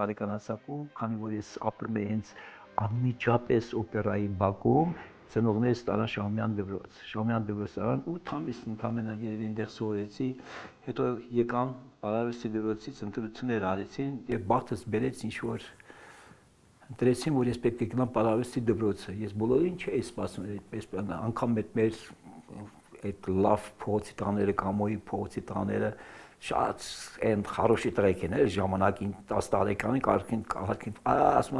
տարեկանասակում, քանի որ ես ապրում եմ հենց անմիջապես օպերայի բակում, ծնողներս տարան Շահումյան դպրոց։ Շահումյան դպրոց տարան 8 ամիս ընդամենը երևի այնտեղ սովորեցի, հետո եկան Արարատի դպրոցից ընտրություններ արեցին եւ բախտս բերեց ինչ որ ընտրեցին, որ ես պետք է գնամ Արարատի դպրոցը։ Ես բոլորին չէի սպասում այդպես, անգամ մեր այդ լավ փողոցի տաները, Կամոյի փողոցի տաները շատ այն хорошի տղեկ են, ժամանակին 10 տարեկանին կարքին ասում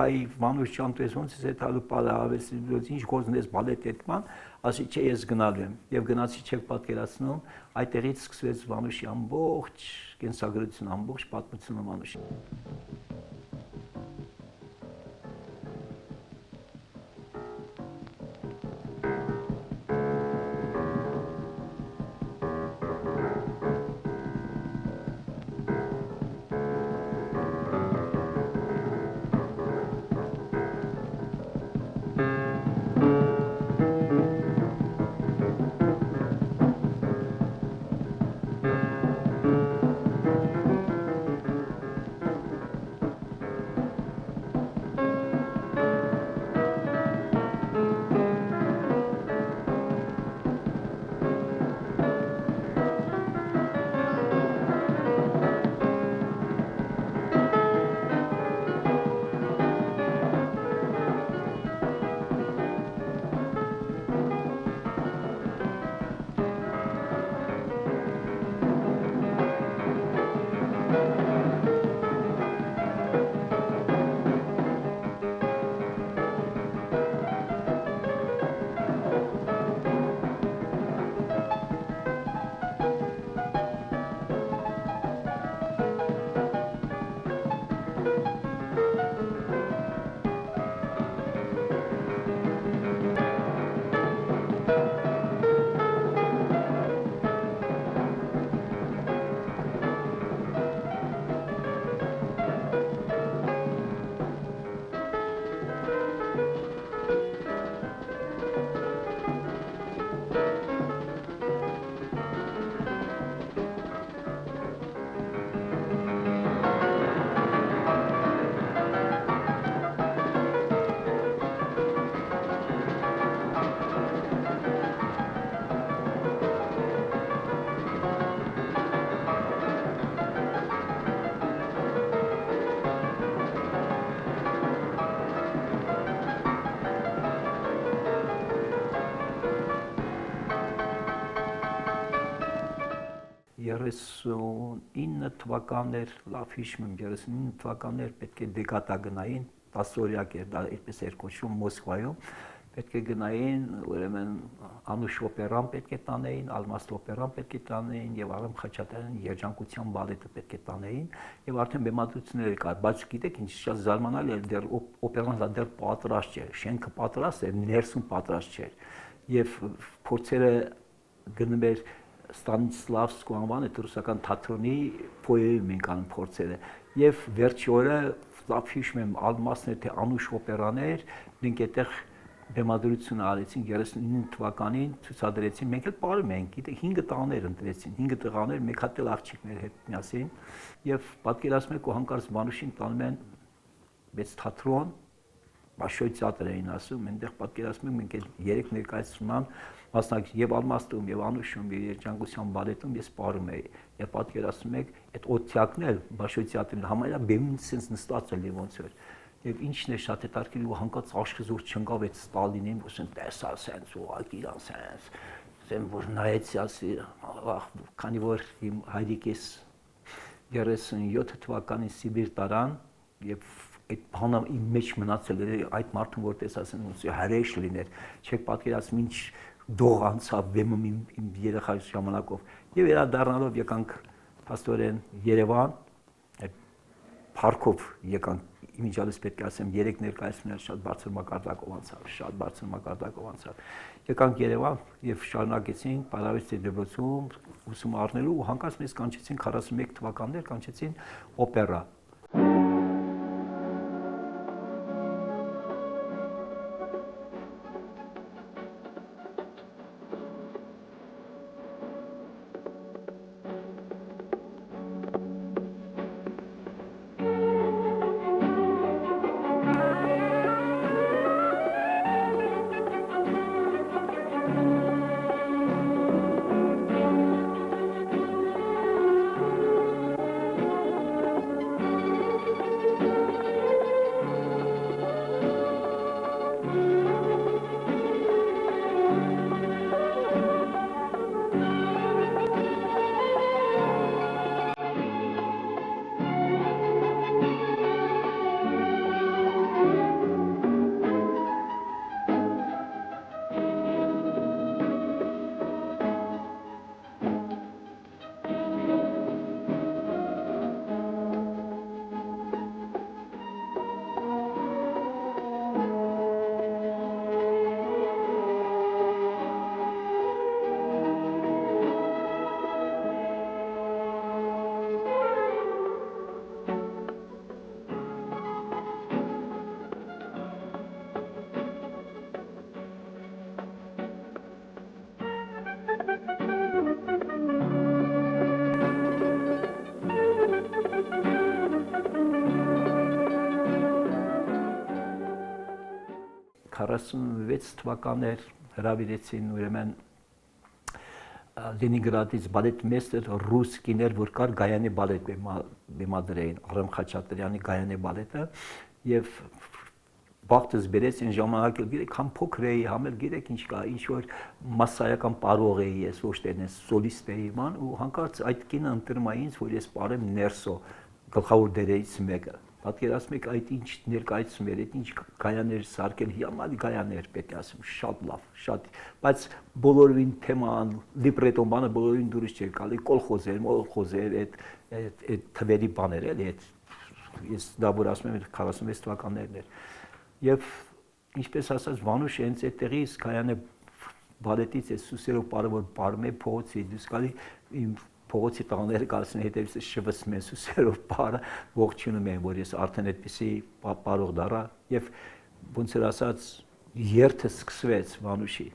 այ Վանուշ ջան, դու ոնց ես այդ հալու Արարատի դպրոց ինչ գործնես բալետ այդման, ասի չէ ես գնալու եմ եւ գնացի չեք պատկերացնում, այդտեղից սկսվեց Վանուշի ամբողջ կենսագրությունը, ամբողջ պատմությունը Վանուշի։ Ինը թվականներ, լավ հիշում եմ, 39 թվականներ պետք է դեկատա գնային, 10 օրյակ էր, դա այդպես էր կոչվում Մոսկվայում, պետք է գնային, ուրեմն Անուշ օպերան պետք է տանեին, Ալմաստ օպերան պետք է տանեին եւ Արամ Խաչատրյանի երջանկության բալետը պետք է տանեին եւ արդեն բեմադրություններ կար, բայց գիտեք ինչ շատ զարմանալի էր, դեռ օպերան դեռ պատրաստ չէր, շենքը պատրաստ էր, ներսում պատրաստ չէր եւ փորձերը գնում էր Ստանիսլավսկու անվան այդ ռուսական թատրոնի ֆոյեում ենք անում փորձերը եւ վերջի օրը լավ հիշում եմ Ալմասներ թե Անուշ օպերաներ մենք այդտեղ բեմադրություն արեցին 39 թվականին ցուցադրեցին մենք էլ բարում ենք գիտեք 5 տղաներ ընտրեցին 5 տղաներ մեկ հատ էլ աղջիկներ հետ միասին եւ պատկերացնում եք ու հանկարծ Վանուշին տանում են մեծ թատրոն Բաշոյ театր էին ասում այնտեղ պատկերացնում եք մենք էլ 3 ներկայացման մասնակից եւ Ալմաստում եւ Անուշում եւ երջանկության բալետում ես ապարում էի եւ պատկերացնում եք այդ օթյակն էլ Բաշոյ теаտրին համարյա բեմին sense նստած էլ ոնց էր եւ ինչն է շատ հետաքրքիր ու հանկարծ աշխզուր չընկավ այդ Ստալինին ուսեն տեսա sense ուղղակի իրան sense ասեմ որ նայեցի ասի քանի որ իմ հայրիկես 37 թվականին Սիբիր տարան եւ այդ բանը իմ մեջ մնացել է այդ մարդուն որ տեսասեն ոնց հրեշ լիներ չեք պատկերացնում ինչ դող անցավ բեմում իմ երեխայի ժամանակով եւ վերադառնալով եկանք փաստորեն Երևան այդ парքով եկանք իմիջիալից պետք է ասեմ 3 ներկայացումներ շատ բարձր մակարդակով անցավ շատ բարձր մակարդակով անցավ եկանք Երևան եւ շարունակեցինք Արարատի դպրոցում ուսում առնելու ու հանկարծ մեզ կանչեցին 41 թվականներ կանչեցին օպերա 46 թվականներ հրավիրեցին ուրեմն Լենինգրադից բալետմեստեր ռուս կիներ, որ կար Գայանի բալետ բեմադրեին, Արամ Խաչատրյանի Գայանի բալետը եւ բախտս բերեց այն ժամանակ էլ գիտեք համ փոքր էի, համ էլ գիտեք ինչ կա, ինչ որ մասսայական պարող էի ես, ոչ թե այնպես սոլիստ էի ման ու հանկարծ այդ կինը ընտրում է ինձ, որ ես πάρեմ ներսո գլխավոր դերերից մեկը։ Պատկերացնեք այդ ինչ ներկայացում էր, այդ ինչ գայաներ սարքել, հիանալի գայաներ պետք է ասեմ, շատ լավ, շատ, բայց բոլորին թեման, լիբրետոն բանը բոլորին դուրս չէր գալի, կոլխոզեր, մոլխոզեր, այդ թվերի բաներ էլի, ես դա որ ասում եմ 46 թվականներն էր։ Եվ ինչպես ասած Վանուշը հենց այդտեղից Գայանի բալետից է սուսերով բարը որ բարմե փողոցի դուրս գալի իմ փողոցի տղաները գալիս են հետևից շվացում են սուսերով բարը ողջունում են որ ես արդեն այդպեսի բարող դառա եւ ոնց էր ասած երթը սկսվեց Վանուշի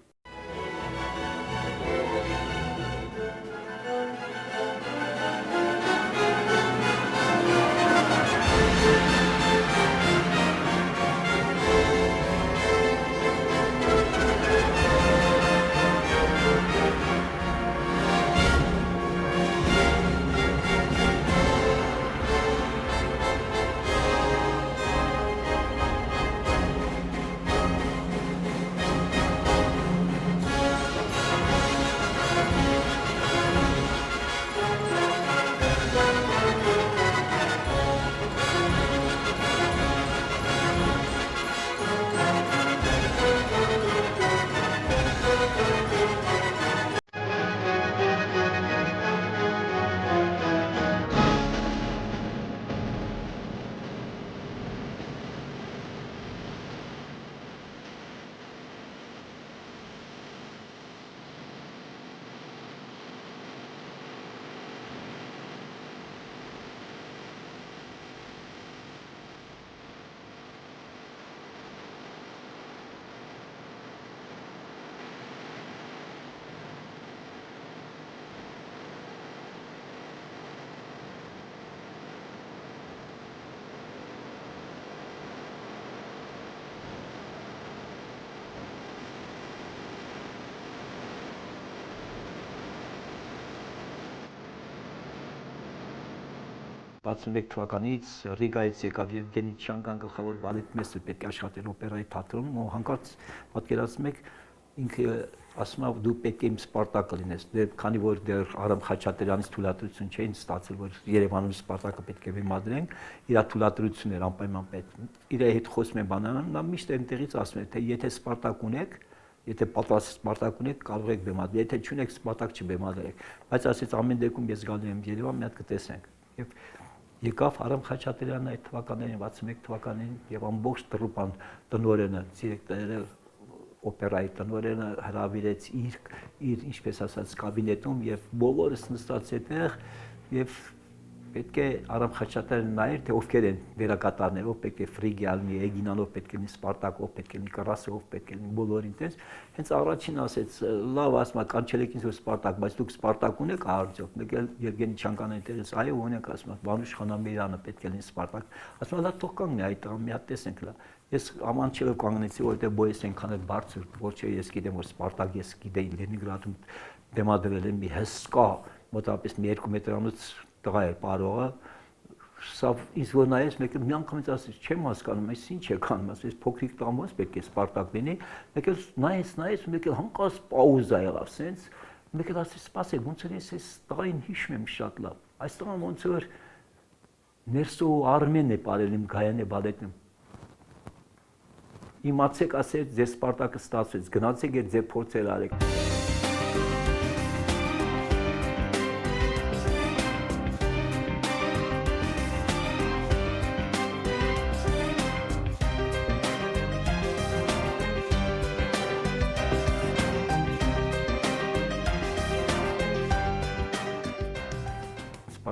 Բացումեք թվականից Ռիգայից եկավ Եվգենի Չանգան գլխավոր բալետմեստր պետք է աշխատել օպերայի թատրոնում ու հանկարծ պատկերացնեք ինքը ասում է դու պետք է իմ Սպարտակը լինես դեռ քանի որ դեռ Արամ Խաչատրյանից թույլատրություն չէին ստացել որ Երևանում Սպարտակը պետք է բեմադրենք իր թույլատրությունն էր անպայման պետք իր հետ խոսում են բանանում նա միշտ այնտեղից ասում է թե եթե Սպարտակ ունեք եթե պատրաստ Սպարտակ ունեք կարող եք բեմադրել եթե չունեք Սպարտակ չբեմադրեք բայց ասեց ամեն դեպքում ես գալու եմ Երևան մի հատ կտեսենք եւ եկավ Արամ Խաչատրյանը այդ թվականներին 61 թվականին եւ ամբողջ տրուպան տնօրենը դիրեկտորը օպերայի տնօրենը հրավիրեց իր ինչպես ասած կաբինետում եւ բոլորս նստած այդտեղ եւ պետք է Արամ Խաչատրյանը նայեր թե ովքեր են վերակատարներով պետք է Ֆրիգիալնի Էգինանով պետք է լինի Սպարտակով պետք է լինի Կրասովով պետք է լինի բոլորին տես հենց առաջին ասեց լավ ասма կանչել եք ինձ որ Սպարտակ բայց դուք Սպարտակ ունեք արդյոք մեկ էլ Եվգենի Չանգանը այդտեղից այո ունենք ասма Վանուշ Խանամիրյանը պետք է լինի Սպարտակ ասма լավ թող կանգնի այդ տղան մի հատ տեսենք լավ ես ամանչելով կանգնեցի որտեղ բոյս այնքան էլ բարձր որ չէ ես գիտեմ որ Սպարտակ ես գիտեի Լենինգրադում դեմադրել եմ մի հսկա մոտավորապես մի 2 մետրանոց տղա էր պարողը սա ինձ որ նայեց մեկ էլ մի անգամից ասեց չեմ հասկանում այս ինչ է կանում ասես փոքրիկ տղամոս պետք է Սպարտակ լինի մեկ էլ նայեց մեկ էլ հանկարծ պաուզա եղավ սենց մեկ էլ ասեց սպասեք ոնց որ ես այս տղային հիշում եմ շատ լավ այս տղան ոնց որ Ներսո Արմենն է ապրել իմ Գայանի բալետում իմացեք ասեց ձեր Սպարտակը ստացվեց գնացեք եւ ձեր փորձեր արեք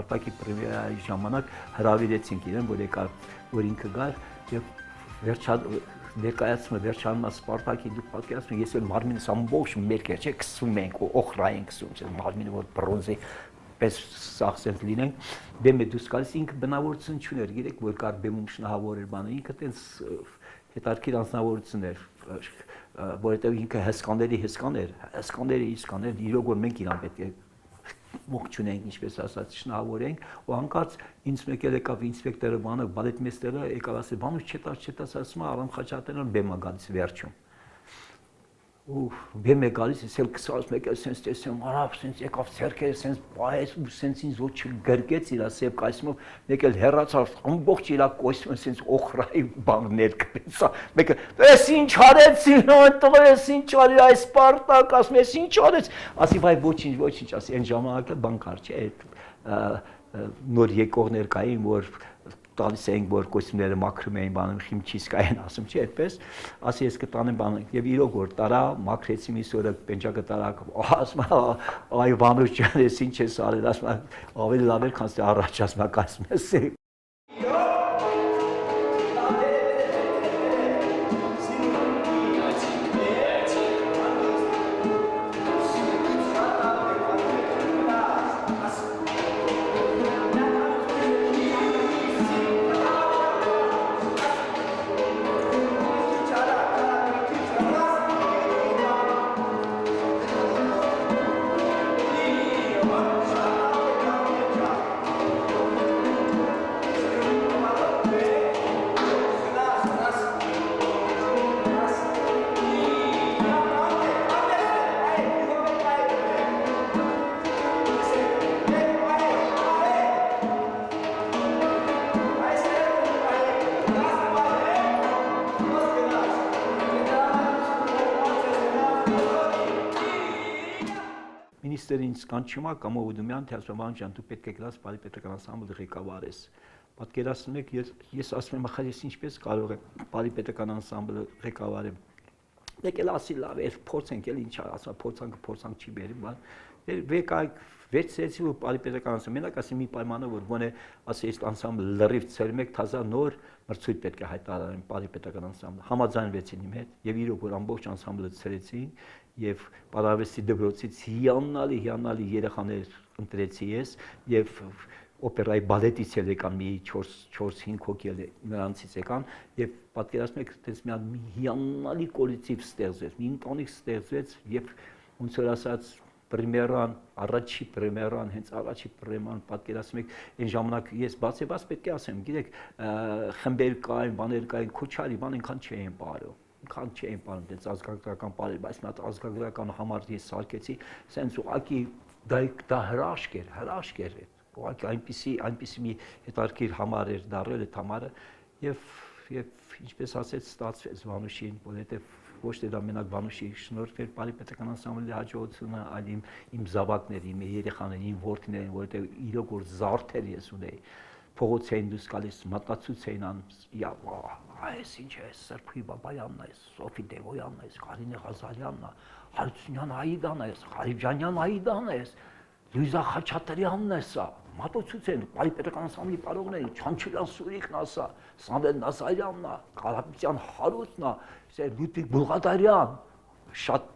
Սպարտակի պրեմիերայի ժամանակ հրավիրեցինք իրեն, որ եկար, որ ինքը գար եւ ներկայացումը վերջանում է Սպարտակի դուք պատկերացնում ես էլ մարմինս ամբողջ մերկ է, չէ, քսում ենք ու օխրային քսում, չէ, մարմինը որ բրոնզի պես սախսենք լինենք, բեմը դուրս գալիս ինքը բնավորություն չուներ, գիտեք, որ կար բեմում շնահավոր էր բանը, ինքը տենց հետարքիր անձնավորություն էր, որովհետև ինքը հսկաները իրոք որ մենք իրան պետք է ողջունենք, ինչպես ասած, շնորհավորենք, ու հանկարծ ինձ մեկ եկավ ինսպեկտորը, բալետմեստերը, եկավ ասել, «Բանուց չտաս», ասում է, Արամ Խաչատրյան բեմ է գալիս վերջում։ Ու բեմ է գալիս, ես էլ կսած մեկ էլ սենց տեսեմ, արավ, սենց եկավ ցերքերը, սենց պահեց ու սենց ինձ ոչ չգրկեց իրա սև կայսմով, մեկ էլ հեռացավ, ամբողջ իրա կոստյումը սենց օխրայի բաններ կրեցա, մեկ էլ, «Էս ինչ արեց տղա, էս ինչ արի այս Սպարտակ», ասում ես ինչ արեց, ասի վայ ոչինչ, ասի այն ժամանակը բան կար չէ, նոր եկողներ կային, որ տալիս էինք, որ կոստյումները մաքրում էին, բանում խիմչիսկային ասում չի, այդպես, ասի ես կտանեմ բանը, եւ իրոք որ տարա, մաքրեցի մի սորը պենջակը տարա, ասում այ Վանուշ ջան, ես ինչ ես արել, ասում ավելի լավ էր, քան առաջ ասում ես։ Մինիստրը ինձ կանչում է կամ Օդումյան, թե ասում եմ, ջան, դու պետք է գնաս Պարի պետական անսամբլի ղեկավարես։ Պատկերացնում եք, ես ասում եմ, ախր ես ինչպես կարող եմ Պարի պետական անսամբլը ղեկավարեմ։ Մեկ էլ ասի լավ, ես փորձենք էլ ինչ ասա, փորձանք չի բերի, բայց վերցրեցի ու Պարի պետական անսամբլը, մենակ ասի մի պայմանով, որ գոնե ասի այս անսամբլը լրիվ ցերմեք, թազա նոր մրցույթ պետք է հայտարարեն Պարի պետական անսամբլը։ Համաձայնվեցին իմ հետ եւ իրոք որ ամբողջ անսամբլը ցրեցին եւ Պարավեստի դպրոցից հիանալի երեխաներ ընտրեցի ես եւ օպերայի բալետից էլ եկան մի 4-5 հոգի նրանցից եկան եւ պատկերացնում եք այդպես մի հիանալի կոլեկտիվ ստեղծվեց, մի ընտանիք ստեղծվեց եւ ոնց որ ասած պրեմիերան, առաջի պրեմիերան, հենց առաջի պրեմիերան պատկերացնում եք այն ժամանակ ես բացեբաց պետք է ասեմ, գիտեք, խմբեր կային, բաներ կային, Քոչարի բան այնքան չէին πάρում։ Քան չէին պարում դες ազգագրական բարեր, բայց մի հատ ազգագրական համար ես սարքեցի, սենց ուղղակի դա հրաշք էր, ուղղակի այնպիսի մի հետարքիր համար էր դառել այդ համարը եւ ինչպես ասեց ստացվեց Վանուշին, որովհետեւ ոչ թե դա մենակ Վանուշի շնորհիվ էր Պարի պետական անսամբլի հաջողությունը, այլ իմ զավակների, իմ երեխաների, իմ որդիների, որովհետեւ իրոք որ զարդեր ես ունեի, փողոց էին դուրս գալիս, մտածուց էին անում, այս ինչ է, Սրբի Բաբայանն է, Սոֆի Դևոյանն է, Կարինե Ղազարյանն է, Հարությունյան Այդան է, Ղարիբյանյան Այդան է, Լյուիզա Խաչատրյանն է սա, մատուցուց են, Պարի պետական անսամբլի պարողներին, Չանչելյան Սուրիկն է սա, Սամվել Նասարյանն է, Կարապետյան Հարութն է, Լյուդվիգ Բուլղադարյան, շատ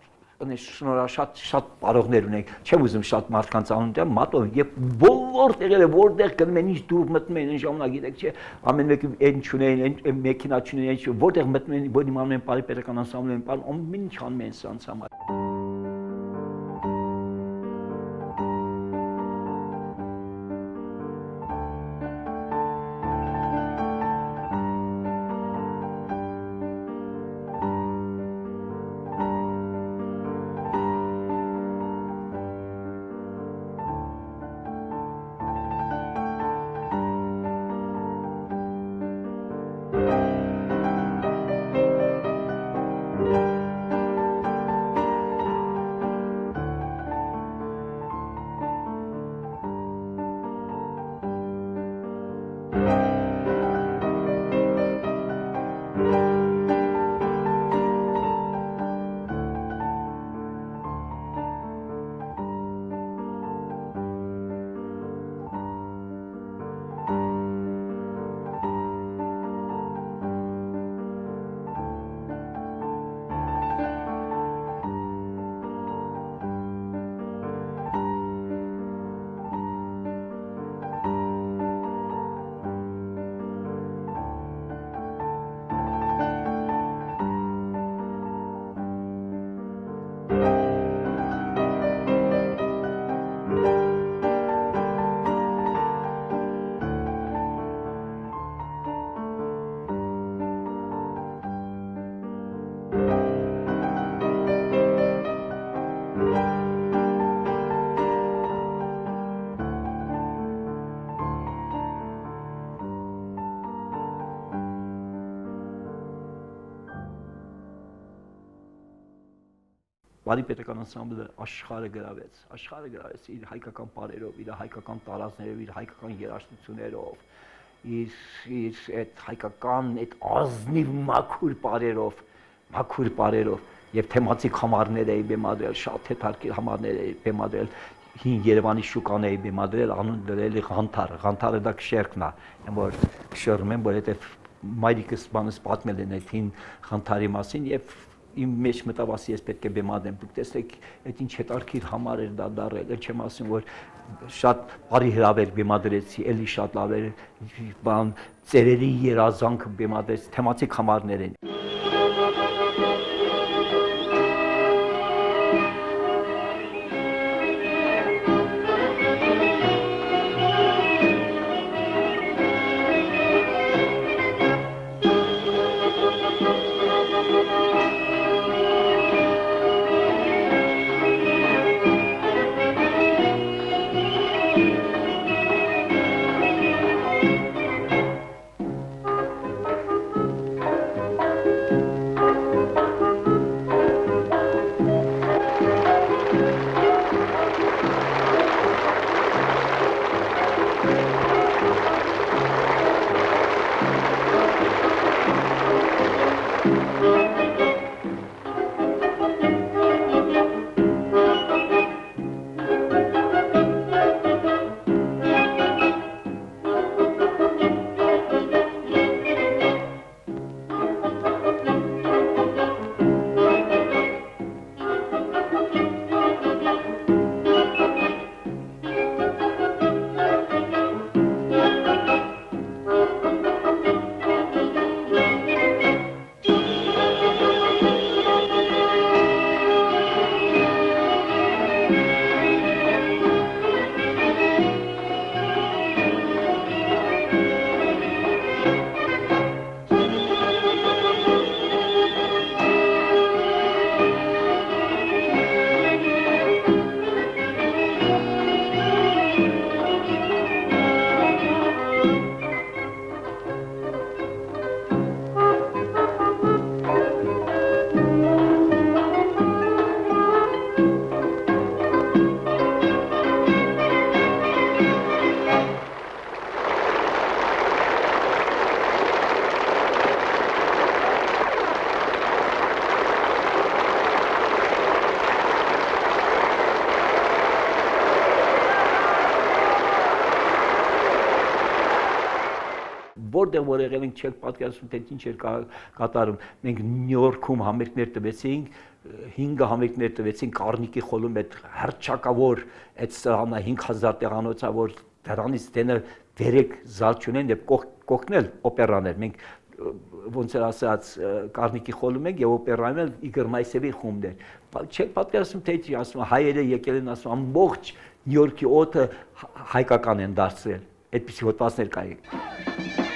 պարողներ ունենք, չեմ ուզում շատ մարդկանց անուն տամ, մատով եւ բոլոր տեղերը որտեղ գնում են, ինչ դուր մտնում են, այն ժամանակ գիտեք չէ, ամեն մեկը այն չունեն, այն մեքենա չունեն, որտեղ մտնում են, որ իմանում են Պարի պետական անսամբլին, ամեն ինչ անում են սրանց համար։ Բարի պետական անսամբլը աշխարհը գրավեց իր հայկական բարերով, իր հայկական տարածքներով, իր հայկական երաժշտություններով, իր այդ հայկական այդ ազնիվ մաքուր բարերով եւ թեմատիկ համարներ էի բեմադրել, շատ հետաքրքիր համարներ էի բեմադրել, հին Երևանի շուկան էի բեմադրել, անուն դրել Ղանթարը դա քշերքն է, որ քշերում եմ, որ այդ մայրիկս բանս պատմել են այդ հին Ղանթարի մասին եւ իմ մեջ մտավ ասի ես պետք է բեմադրեմ, դուք տեսեք այդ ինչ հետաքրքիր համար էր դա դարել, չեմ ասում որ շատ բարի հրավեր բեմադրեցի, էլի շատ լավ էր, բան ծերերի երազանք բեմադրեց, թեմատիկ համարներ են։ Որտեղ որ եղել ենք չեք պատկերացնում թե ինչ էր կատարում։ Մենք Նյու Յորքում համերգներ տվեցինք, 5 համերգներ տվեցինք Կարնիկի խոլում այդ հռչակավոր այդ սրահանա 5000 տեղանոցավոր դրանից դենը 3 զալ չունեն եւ կողքնել օպերաներ։ Մենք ոնց էր ասած Կարնիկի խոլում ենք եւ օպերայում էլ Իգոր Մայսևի խումբներ։ Չեք պատկերացնում թե ինչ ասում հայերը եկել են ասում ամբողջ Նյու Յորքի օդը հայկական են դարձրել։ Այդպիսի հոդվածներ կային։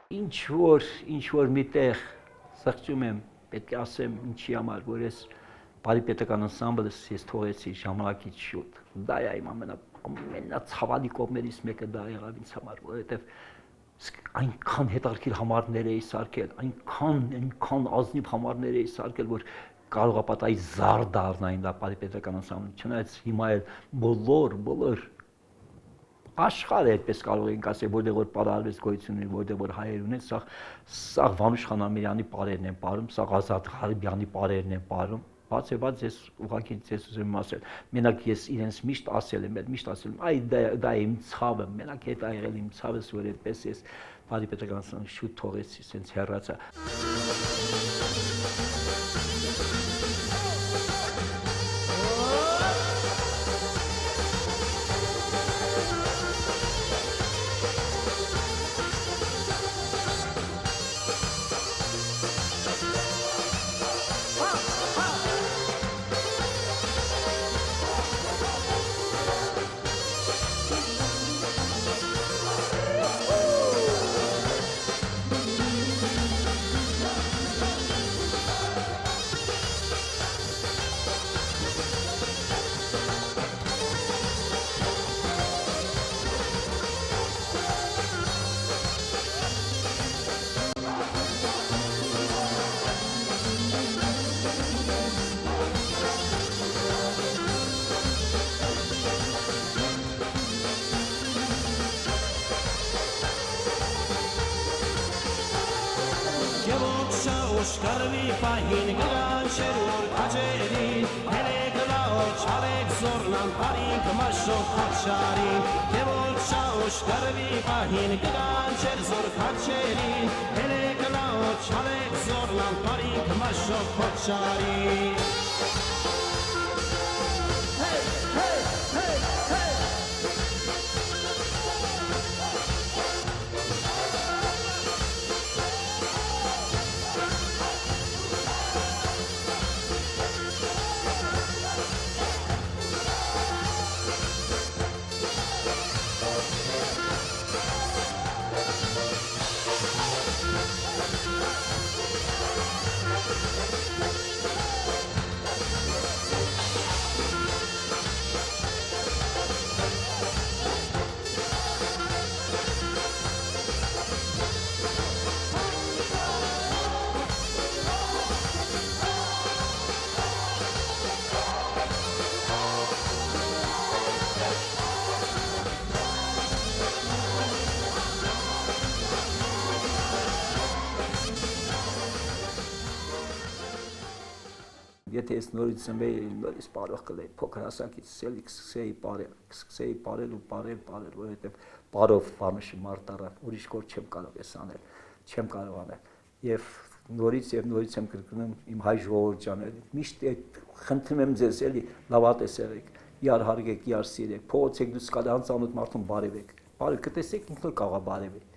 ինչ որ միտեղ սղճում եմ, պետք է ասեմ ինչի համար, որ ես բարի պետական անսամբլը ես թողեցի ժամանակից շուտ։ Դա է իմ ամենացավալի կողմերից մեկը դա եղավ ինձ համար, որովհետև այնքան հետաքրքիր համարներ էի սարքել, այնքան ազնիվ համարներ էի սարքել, որ կարող է պատահի զար դառնային դա բարի պետական անսամբլը, չնայած հիմա էլ բոլոր աշխարհը այդպես կարող ենք ասել, որտեղ որ պարարվեց գոյություն ունի, որտեղ որ հայեր ունեն, սա Վանուշ Խանամիրյանի պարերն են պարում, սա Ազատ Ղարիբյանի պարերն են պարում, բացեված ես ուղղակի ես ուզում եմ ասել, մենակ ես իրենց միշտ ասել եմ, այ դա է իմ ցավը, մենակ հետ ա եղել իմ ցավս, որ այդպես ես բարի պետական անսամբլը շուտ թողեցի, սենց հեռացա։ Շկարվի պահին գրանչեր որ կաչերին, հելեք լաոր չալեք զորնան պարինք մաշով խաչարին, և որ շկարվի պահին գրանչեր զոր կաչերին, հելեք լաոր չալեք զորնան պարինք մաշով խաչարին։ Եթե ես նորից ծնվեի, նորից պարող կլեի, փոքր հասակից էլի սկսեի պարել ու պարել, որովհետև պարով Վանուշի մարտառան, ուրիշ գործ չեմ կարող անել։ Եվ նորից եմ կրկնում իմ հայ ժողովուրդ ջաներ, միշտ խնդրում եմ ձեզ էլի լավատես եղեք, իրար հարգեք, իրար սիրեք, փողոց եք դուրս գալ անծանոթ մարդուն բարևեք, կտեսեք ինքն էլ կարող է բարևել։